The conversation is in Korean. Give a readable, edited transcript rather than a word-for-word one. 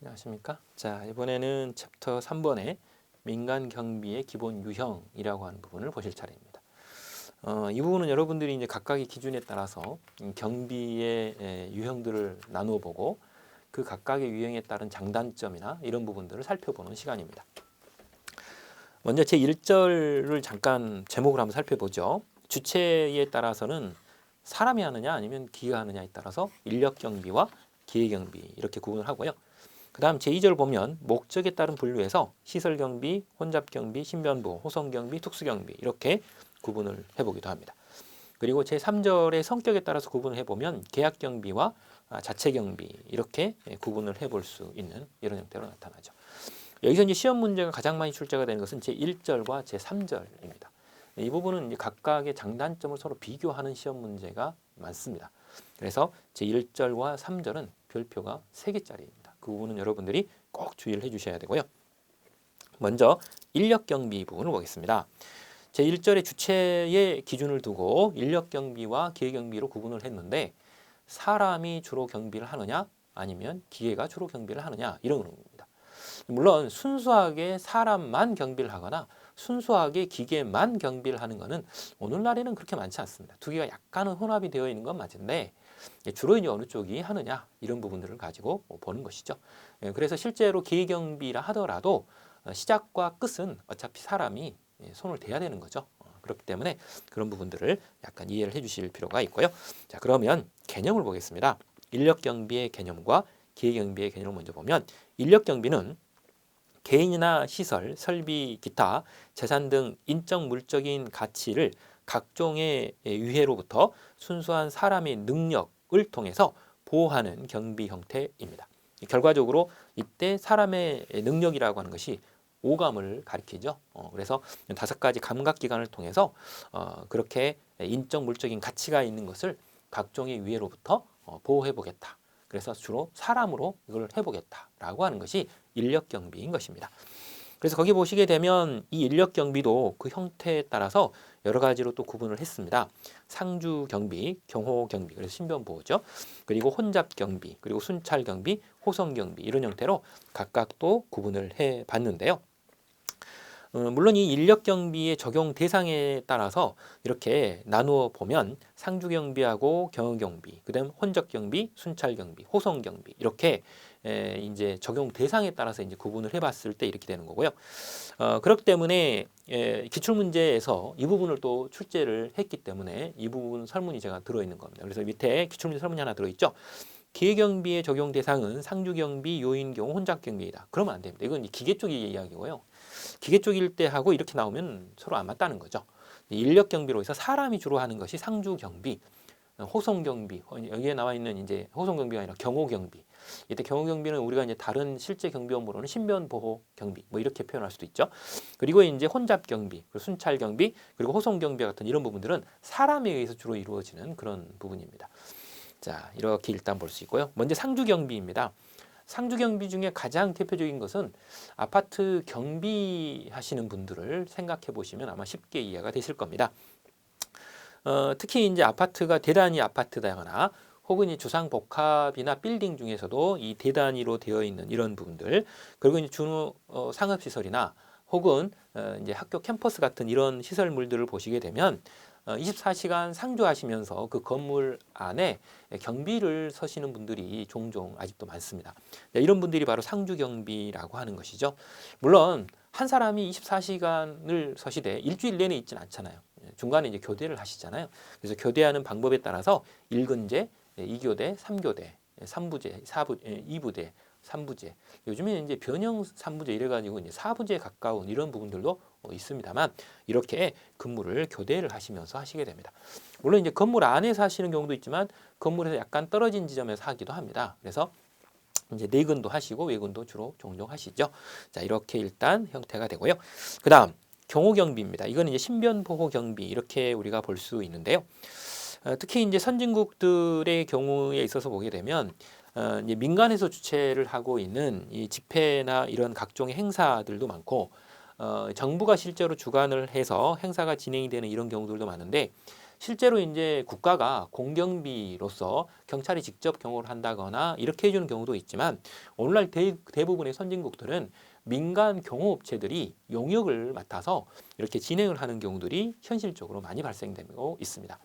안녕하십니까? 자, 이번에는 챕터 3번의 민간 경비의 기본 유형이라고 하는 부분을 보실 차례입니다. 이 부분은 여러분들이 이제 각각의 기준에 따라서 경비의 유형들을 나누어 보고 그 각각의 유형에 따른 장단점이나 이런 부분들을 살펴보는 시간입니다. 먼저 제 1절을 잠깐 제목을 한번 살펴보죠. 주체에 따라서는 사람이 하느냐 아니면 기계가 하느냐에 따라서 인력 경비와 기계 경비 이렇게 구분을 하고요. 그 다음 제2절 보면 목적에 따른 분류에서 시설경비, 혼잡경비, 신변보호, 호송경비, 특수경비 이렇게 구분을 해보기도 합니다. 그리고 제3절의 성격에 따라서 구분을 해보면 계약경비와 자체경비 이렇게 구분을 해볼 수 있는 이런 형태로 나타나죠. 여기서 이제 시험 문제가 가장 많이 출제가 되는 것은 제1절과 제3절입니다. 이 부분은 이제 각각의 장단점을 서로 비교하는 시험 문제가 많습니다. 그래서 제1절과 3절은 별표가 3개짜리입니다. 그 부분은 여러분들이 꼭 주의를 해주셔야 되고요. 먼저 인력경비 부분을 보겠습니다. 제1절의 주체의 기준을 두고 인력경비와 기계경비로 구분을 했는데 사람이 주로 경비를 하느냐 아니면 기계가 주로 경비를 하느냐 이런 겁니다. 물론 순수하게 사람만 경비를 하거나 순수하게 기계만 경비를 하는 것은 오늘날에는 그렇게 많지 않습니다. 두 개가 약간은 혼합이 되어 있는 건 맞은데 주로 이제 어느 쪽이 하느냐 이런 부분들을 가지고 보는 것이죠. 그래서 실제로 기계경비라 하더라도 시작과 끝은 어차피 사람이 손을 대야 되는 거죠. 그렇기 때문에 그런 부분들을 약간 이해를 해주실 필요가 있고요. 자, 그러면 개념을 보겠습니다. 인력경비의 개념과 기계경비의 개념을 먼저 보면 인력경비는 개인이나 시설, 설비, 기타, 재산 등 인적 물적인 가치를 각종의 유해로부터 순수한 사람의 능력을 통해서 보호하는 경비 형태입니다. 결과적으로 이때 사람의 능력이라고 하는 것이 오감을 가리키죠. 그래서 5가지 감각기관을 통해서 그렇게 인적 물적인 가치가 있는 것을 각종의 유해로부터 보호해 보겠다. 그래서 주로 사람으로 이걸 해보겠다라고 하는 것이 인력경비인 것입니다. 그래서 거기 보시게 되면 이 인력경비도 그 형태에 따라서 여러 가지로 또 구분을 했습니다. 상주경비, 경호경비, 그래서 신변보호죠. 그리고 혼잡경비, 그리고 순찰경비, 호송경비 이런 형태로 각각 또 구분을 해봤는데요. 물론 이 인력경비의 적용 대상에 따라서 이렇게 나누어 보면 상주경비하고 경호경비, 그다음 혼적경비, 순찰경비, 호송경비 이렇게 이제 적용 대상에 따라서 이제 구분을 해봤을 때 이렇게 되는 거고요. 그렇기 때문에 기출 문제에서 이 부분을 또 출제를 했기 때문에 이 부분 설문이 제가 들어있는 겁니다. 그래서 밑에 기출 문제 설문이 하나 들어있죠. 기계경비의 적용 대상은 상주경비, 요인경호, 혼잡경비이다. 그러면 안 됩니다. 이건 기계 쪽의 이야기고요. 기계 쪽일 때 하고 이렇게 나오면 서로 안 맞다는 거죠. 인력 경비로 해서 사람이 주로 하는 것이 상주 경비, 호송 경비, 여기에 나와 있는 이제 호송 경비가 아니라 경호 경비. 이때 경호 경비는 우리가 이제 다른 실제 경비 업무로는 신변 보호 경비 뭐 이렇게 표현할 수도 있죠. 그리고 이제 혼잡 경비, 순찰 경비, 그리고 호송 경비 같은 이런 부분들은 사람에 의해서 주로 이루어지는 그런 부분입니다. 자, 이렇게 일단 볼 수 있고요. 먼저 상주 경비입니다. 상주 경비 중에 가장 대표적인 것은 아파트 경비하시는 분들을 생각해 보시면 아마 쉽게 이해가 되실 겁니다. 특히 이제 아파트가 대단위 아파트다거나 혹은 이 주상복합이나 빌딩 중에서도 이 대단위로 되어 있는 이런 부분들, 그리고 이제 준후 상업시설이나 혹은 이제 학교 캠퍼스 같은 이런 시설물들을 보시게 되면 24시간 상주하시면서 그 건물 안에 경비를 서시는 분들이 종종 아직도 많습니다. 이런 분들이 바로 상주경비라고 하는 것이죠. 물론 한 사람이 24시간을 서시되 일주일 내내 있지는 않잖아요. 중간에 이제 교대를 하시잖아요. 그래서 교대하는 방법에 따라서 1근제, 2교대, 3교대, 3부제, 2부대, 3부제. 요즘에 이제 변형 3부제 이래가지고 이제 4부제에 가까운 이런 부분들도 있습니다만 이렇게 근무를 교대를 하시면서 하시게 됩니다. 물론 이제 건물 안에서 하시는 경우도 있지만 건물에서 약간 떨어진 지점에서 하기도 합니다. 그래서 이제 내근도 하시고 외근도 주로 종종 하시죠. 자, 이렇게 일단 형태가 되고요. 그 다음 경호경비입니다. 이거는 이제 신변보호경비 이렇게 우리가 볼 수 있는데요. 특히 이제 선진국들의 경우에 있어서 보게 되면 이제 민간에서 주최를 하고 있는 이 집회나 이런 각종의 행사들도 많고 정부가 실제로 주관을 해서 행사가 진행이 되는 이런 경우들도 많은데 실제로 이제 국가가 공경비로서 경찰이 직접 경호를 한다거나 이렇게 해주는 경우도 있지만 오늘날 대부분의 선진국들은 민간 경호업체들이 용역을 맡아서 이렇게 진행을 하는 경우들이 현실적으로 많이 발생되고 있습니다.